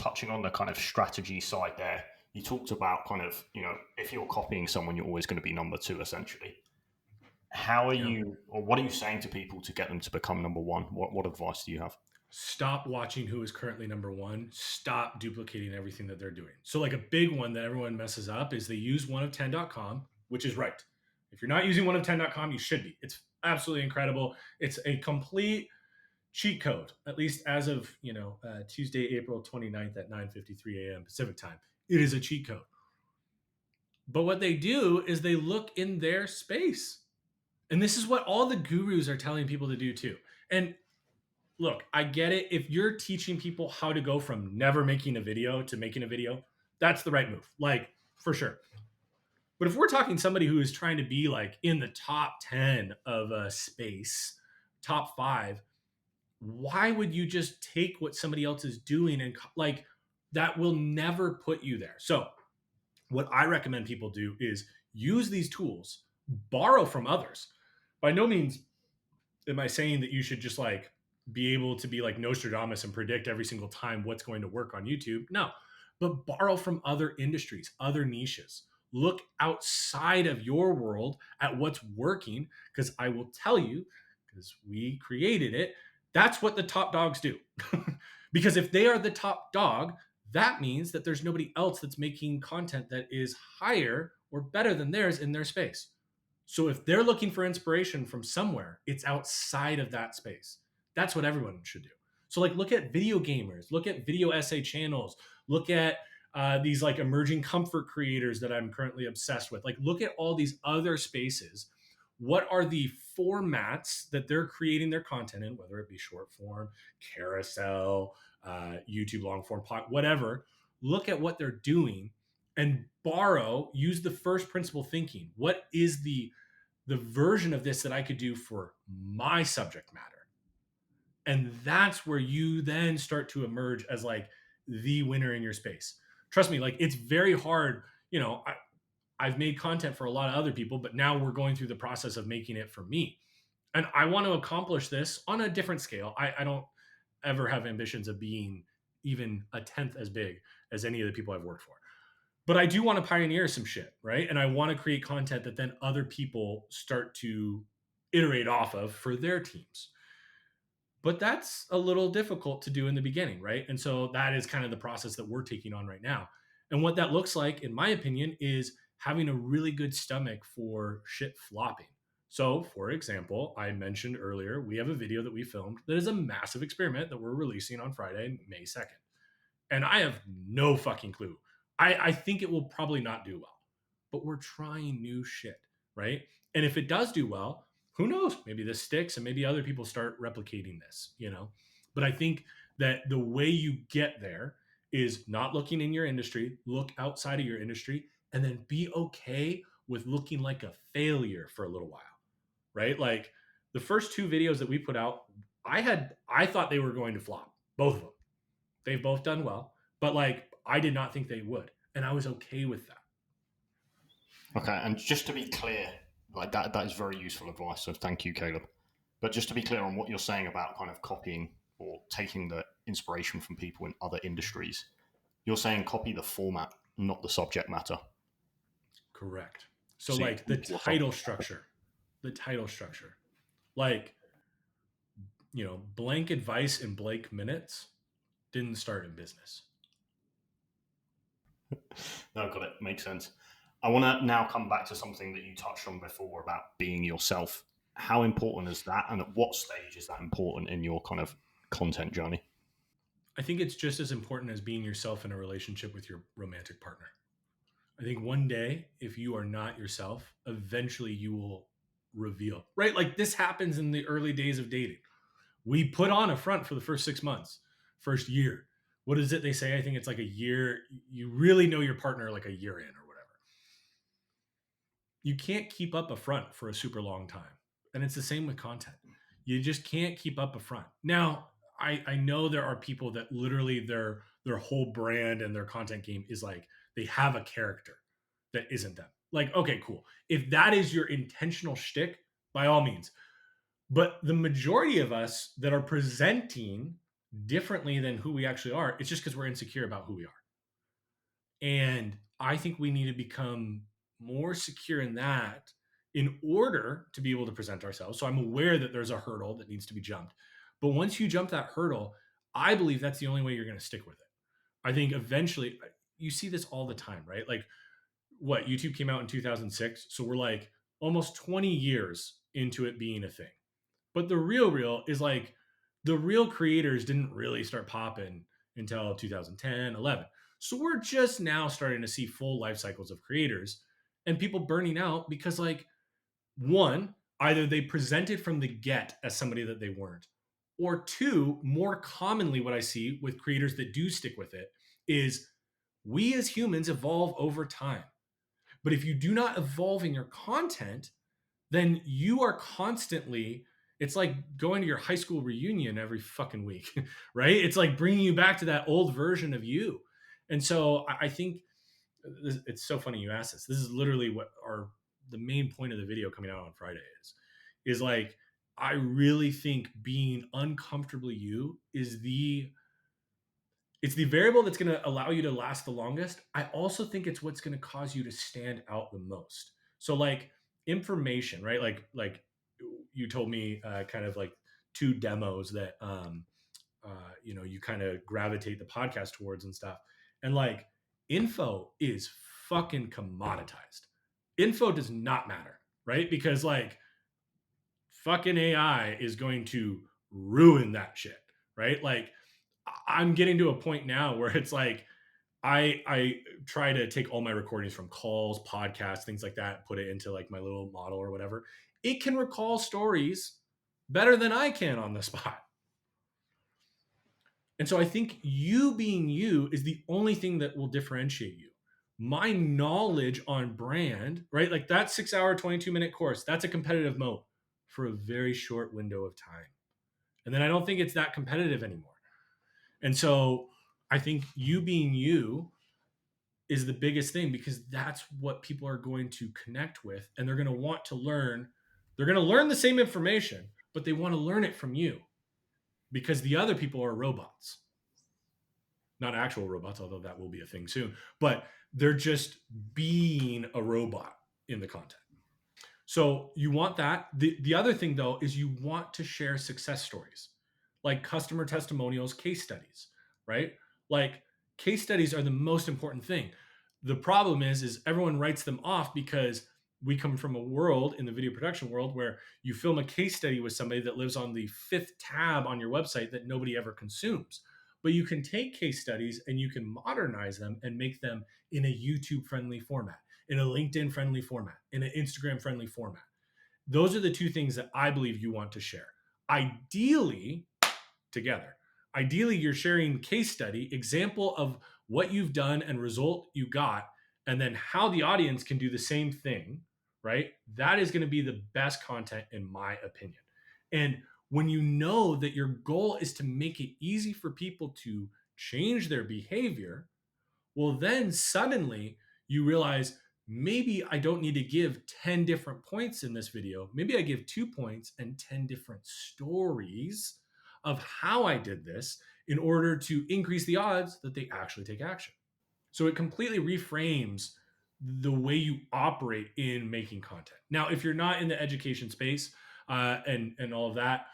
touching on the kind of strategy side there, you talked about kind of, if you're copying someone, you're always going to be number two, essentially. How are Yeah. you, or what are you saying to people to get them to become number one? What advice do you have? Stop watching who is currently number one. Stop duplicating everything that they're doing. So, like a big one that everyone messes up is they use oneof10.com, which is right. If you're not using oneof10.com, you should be. It's absolutely incredible. It's a complete cheat code, at least as of Tuesday, April 29th at 9:53 a.m. Pacific time. It is a cheat code. But what they do is they look in their space. And this is what all the gurus are telling people to do too. And look, I get it. If you're teaching people how to go from never making a video to making a video, that's the right move. Like, for sure. But if we're talking somebody who is trying to be like in the top 10 of a space, top 5, why would you just take what somebody else is doing and like that will never put you there. So, what I recommend people do is use these tools, borrow from others. By no means am I saying that you should just like be able to be like Nostradamus and predict every single time what's going to work on YouTube. No, but borrow from other industries, other niches. Look outside of your world at what's working, because I will tell you, because we created it, that's what the top dogs do. Because if they are the top dog, that means that there's nobody else that's making content that is higher or better than theirs in their space. So if they're looking for inspiration from somewhere, it's outside of that space. That's what everyone should do. So like look at video gamers, look at video essay channels, look at these like emerging comfort creators that I'm currently obsessed with. Like look at all these other spaces. What are the formats that they're creating their content in, whether it be short form, carousel, YouTube long form, whatever. Look at what they're doing and borrow, use the first principle thinking. What is the version of this that I could do for my subject matter? And that's where you then start to emerge as like the winner in your space. Trust me, like it's very hard. I've made content for a lot of other people, but now we're going through the process of making it for me. And I want to accomplish this on a different scale. I don't ever have ambitions of being even a tenth as big as any of the people I've worked for. But I do want to pioneer some shit, right? And I want to create content that then other people start to iterate off of for their teams. But that's a little difficult to do in the beginning, right? And so that is kind of the process that we're taking on right now. And what that looks like, in my opinion, is having a really good stomach for shit flopping. So, for example, I mentioned earlier, we have a video that we filmed that is a massive experiment that we're releasing on Friday, May 2nd. And I have no fucking clue. I think it will probably not do well, but we're trying new shit, right? And if it does do well, who knows? Maybe this sticks and maybe other people start replicating this. But I think that the way you get there is not looking in your industry, look outside of your industry, and then be okay with looking like a failure for a little while, right? Like the first 2 videos that we put out, I thought they were going to flop, both of them. They've both done well, but like I did not think they would, and I was okay with that. Okay, and just to be clear, like that is very useful advice. So thank you, Caleb. But just to be clear on what you're saying about kind of copying or taking the inspiration from people in other industries, you're saying copy the format, not the subject matter. Correct. So So like the title structure, like blank advice in blank minutes didn't start in business. No, got it. Makes sense. I want to now come back to something that you touched on before about being yourself. How important is that, and at what stage is that important in your kind of content journey? I think it's just as important as being yourself in a relationship with your romantic partner. I think one day, if you are not yourself, eventually you will reveal, right? Like this happens in the early days of dating. We put on a front for the first 6 months, first year. What is it they say? I think it's like a year. You really know your partner like a year in or whatever. You can't keep up a front for a super long time. And it's the same with content. You just can't keep up a front. Now, I know there are people that literally their whole brand and their content game is like they have a character that isn't them. Like, okay, cool. If that is your intentional shtick, by all means. But the majority of us that are presenting differently than who we actually are, it's just because we're insecure about who we are. And I think we need to become more secure in that in order to be able to present ourselves. So I'm aware that there's a hurdle that needs to be jumped. But once you jump that hurdle, I believe that's the only way you're going to stick with it. I think eventually you see this all the time, right? Like what YouTube came out in 2006. So we're like almost 20 years into it being a thing. But the real is like the real creators didn't really start popping until 2010, 11. So we're just now starting to see full life cycles of creators and people burning out because, like, one, either they presented from the get as somebody that they weren't, or two, more commonly, what I see with creators that do stick with it is we as humans evolve over time. But if you do not evolve in your content, then you are constantly, it's like going to your high school reunion every fucking week, right? It's like bringing you back to that old version of you. And so I think it's so funny you asked this. This is literally what the main point of the video coming out on Friday is like, I really think being uncomfortably you is it's the variable that's going to allow you to last the longest. I also think it's what's going to cause you to stand out the most. So like information, right? Like you told me kind of like two demos that you kind of gravitate the podcast towards and stuff. And like info is fucking commoditized. Info does not matter, right? Because like fucking AI is going to ruin that shit, right? Like I'm getting to a point now where it's like I try to take all my recordings from calls, podcasts, things like that, put it into like my little model or whatever. It can recall stories better than I can on the spot. And so I think you being you is the only thing that will differentiate you. My knowledge on brand, right? Like that 6 hour, 22-minute course, that's a competitive moat for a very short window of time. And then I don't think it's that competitive anymore. And so I think you being you is the biggest thing because that's what people are going to connect with and they're going to want to learn. They're going to learn the same information, but they want to learn it from you because the other people are robots. Not actual robots, although that will be a thing soon, but they're just being a robot in the content. So you want that. The other thing though is you want to share success stories like customer testimonials, case studies, right? Like case studies are the most important thing. The problem is everyone writes them off because we come from a world in the video production world where you film a case study with somebody that lives on the fifth tab on your website that nobody ever consumes. But you can take case studies and you can modernize them and make them in a YouTube friendly format, in a LinkedIn friendly format, in an Instagram friendly format. Those are the two things that I believe you want to share. Ideally, together. Ideally, you're sharing case study, example of what you've done and result you got, and then how the audience can do the same thing, right? That is going to be the best content, in my opinion. And when you know that your goal is to make it easy for people to change their behavior, well, then suddenly you realize maybe I don't need to give 10 different points in this video. Maybe I give 2 points and 10 different stories of how I did this in order to increase the odds that they actually take action. So it completely reframes the way you operate in making content. Now, if you're not in the education space and all of that,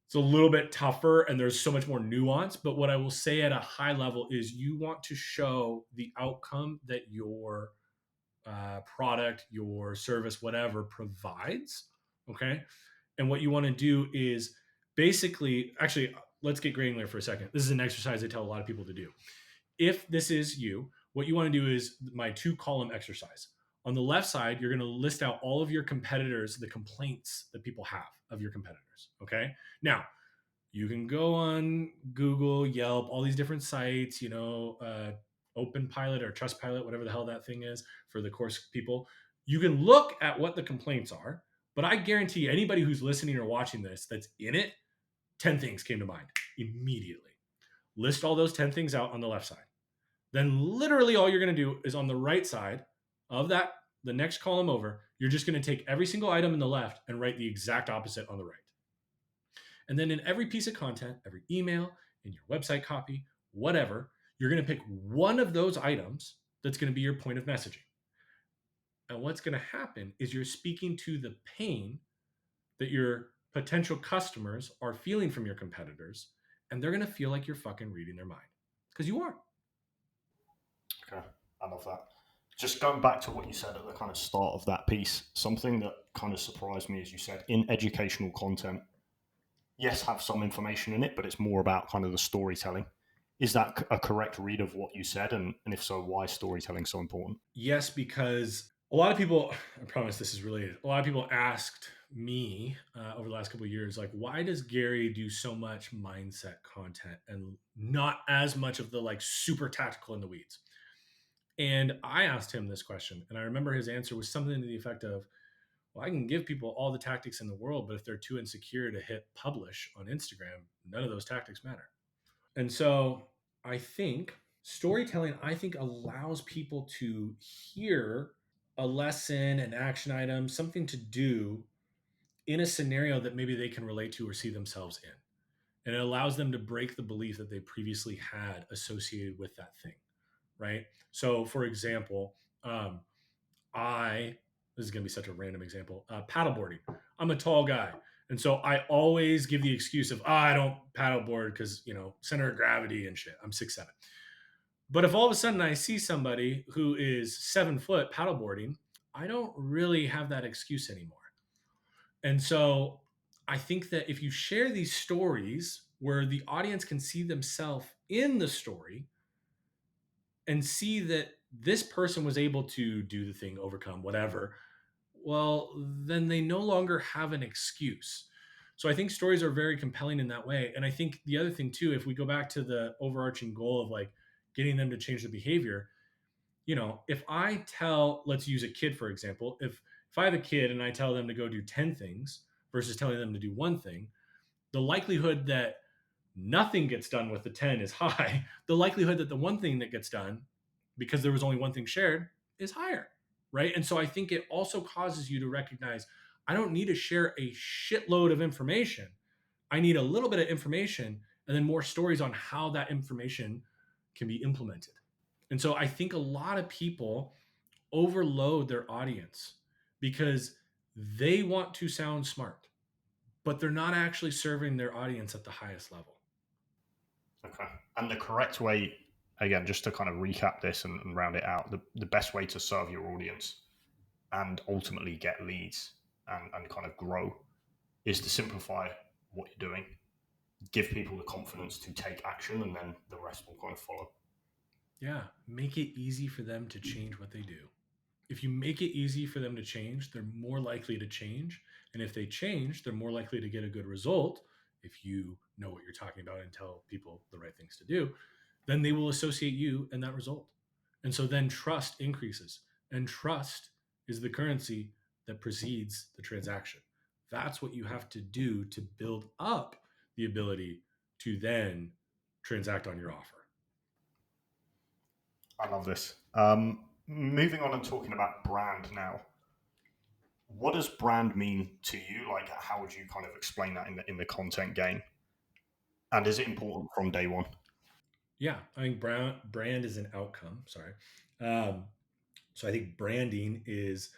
it's a little bit tougher and there's so much more nuance. But what I will say at a high level is you want to show the outcome that your product, your service, whatever provides. Okay. And what you want to do is basically, actually, let's get granular for a second. This is an exercise I tell a lot of people to do. If this is you, what you want to do is my 2-column exercise. On the left side, you're going to list out all of your competitors, the complaints that people have of your competitors. Okay. Now, you can go on Google, Yelp, all these different sites, Open Pilot or Trust Pilot, whatever the hell that thing is for the course people. You can look at what the complaints are, but I guarantee anybody who's listening or watching this that's in it, 10 things came to mind immediately. List all those 10 things out on the left side. Then literally all you're going to do is on the right side of that, the next column over, you're just going to take every single item in the left and write the exact opposite on the right. And then in every piece of content, every email, in your website copy, whatever. You're going to pick one of those items that's going to be your point of messaging. And what's going to happen is you're speaking to the pain that your potential customers are feeling from your competitors, and they're going to feel like you're fucking reading their mind because you are. Okay, I love that. Just going back to what you said at the kind of start of that piece, something that kind of surprised me is you said in educational content, yes, have some information in it, but it's more about kind of the storytelling. Is that a correct read of what you said? And if so, why is storytelling so important? Yes, because a lot of people, I promise this is related. A lot of people asked me over the last couple of years, like, why does Gary do so much mindset content and not as much of the like super tactical in the weeds? And I asked him this question, and I remember his answer was something to the effect of, well, I can give people all the tactics in the world, but if they're too insecure to hit publish on Instagram, none of those tactics matter. And so I think storytelling, I think, allows people to hear a lesson, an action item, something to do in a scenario that maybe they can relate to or see themselves in. And it allows them to break the belief that they previously had associated with that thing, right? So, for example, um, I this is going to be such a random example. Paddleboarding. I'm a tall guy, and so I always give the excuse of I don't paddleboard because center of gravity and shit. I'm 6'7". But if all of a sudden I see somebody who is 7 foot paddleboarding, I don't really have that excuse anymore. And so I think that if you share these stories where the audience can see themselves in the story and see that this person was able to do the thing, overcome whatever, well, then they no longer have an excuse. So I think stories are very compelling in that way. And I think the other thing too, if we go back to the overarching goal of like getting them to change the behavior, if I tell, let's use a kid for example, if I have a kid and I tell them to go do 10 things versus telling them to do one thing, the likelihood that nothing gets done with the 10 is high. The likelihood that the one thing that gets done, because there was only one thing shared, is higher. Right. And so I think it also causes you to recognize I don't need to share a shitload of information. I need a little bit of information and then more stories on how that information can be implemented. And so I think a lot of people overload their audience because they want to sound smart, but they're not actually serving their audience at the highest level. Okay. And the correct way, again, just to kind of recap this and round it out, the best way to serve your audience and ultimately get leads and kind of grow is to simplify what you're doing, give people the confidence to take action, and then the rest will kind of follow. Yeah, make it easy for them to change what they do. If you make it easy for them to change, they're more likely to change. And if they change, they're more likely to get a good result. If you know what you're talking about and tell people the right things to do, then they will associate you and that result. And so then trust increases. And trust is the currency that precedes the transaction. That's what you have to do to build up the ability to then transact on your offer. I love this. Moving on and talking about brand now. What does brand mean to you? Like, how would you kind of explain that in the content game? And is it important from day one? Yeah, I think brand is an outcome. Sorry. Um, so I think branding is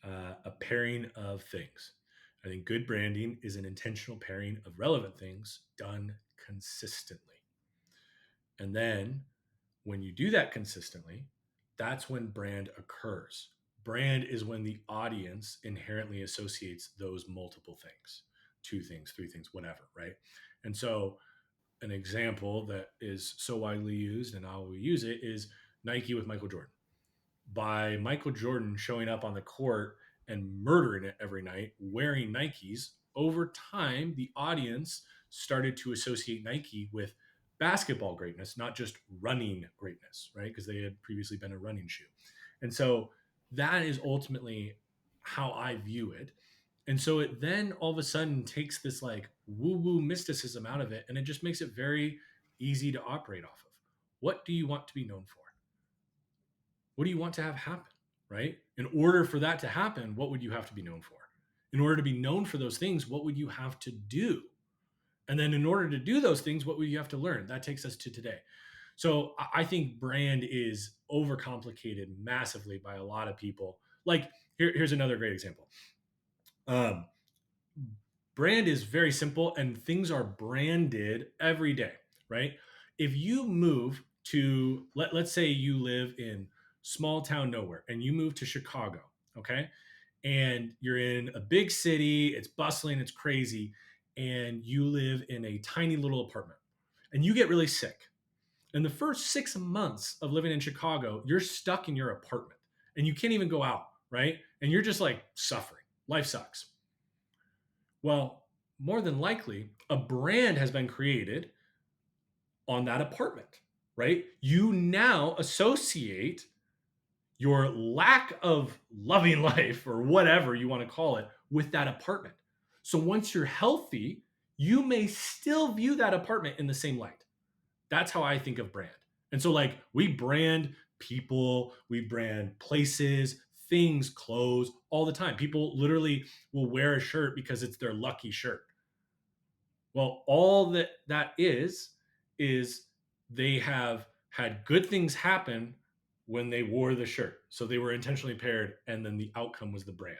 a pairing of things. I think good branding is an intentional pairing of relevant things done consistently. And then when you do that consistently, that's when brand occurs. Brand is when the audience inherently associates those multiple things, two things, three things, whatever, right? And so an example that is so widely used and I will use it is Nike with Michael Jordan. By Michael Jordan showing up on the court and murdering it every night wearing Nikes, over time, the audience started to associate Nike with basketball greatness, not just running greatness, right? Because they had previously been a running shoe. And so that is ultimately how I view it. And so it then all of a sudden takes this like woo woo mysticism out of it and it just makes it very easy to operate off of. What do you want to be known for? What do you want to have happen? Right? In order for that to happen, what would you have to be known for? In order to be known for those things, what would you have to do? And then in order to do those things, what would you have to learn? That takes us to today. So I think brand is overcomplicated massively by a lot of people. Like here's another great example. Um, Brand is very simple and things are branded every day, right? If you move to, let's say you live in small town nowhere and you move to Chicago, okay? And you're in a big city, it's bustling, it's crazy, and you live in a tiny little apartment and you get really sick. In the first 6 months of living in Chicago, you're stuck in your apartment and you can't even go out, right? And you're just like suffering. Life sucks. Well, more than likely, a brand has been created on that apartment, right? You now associate your lack of loving life or whatever you want to call it with that apartment. So once you're healthy, you may still view that apartment in the same light. That's how I think of brand. And so, like, we brand people, we brand places, things, clothes all the time. People literally will wear a shirt because it's their lucky shirt. Well, all that is they have had good things happen when they wore the shirt. So they were intentionally paired, and then the outcome was the brand.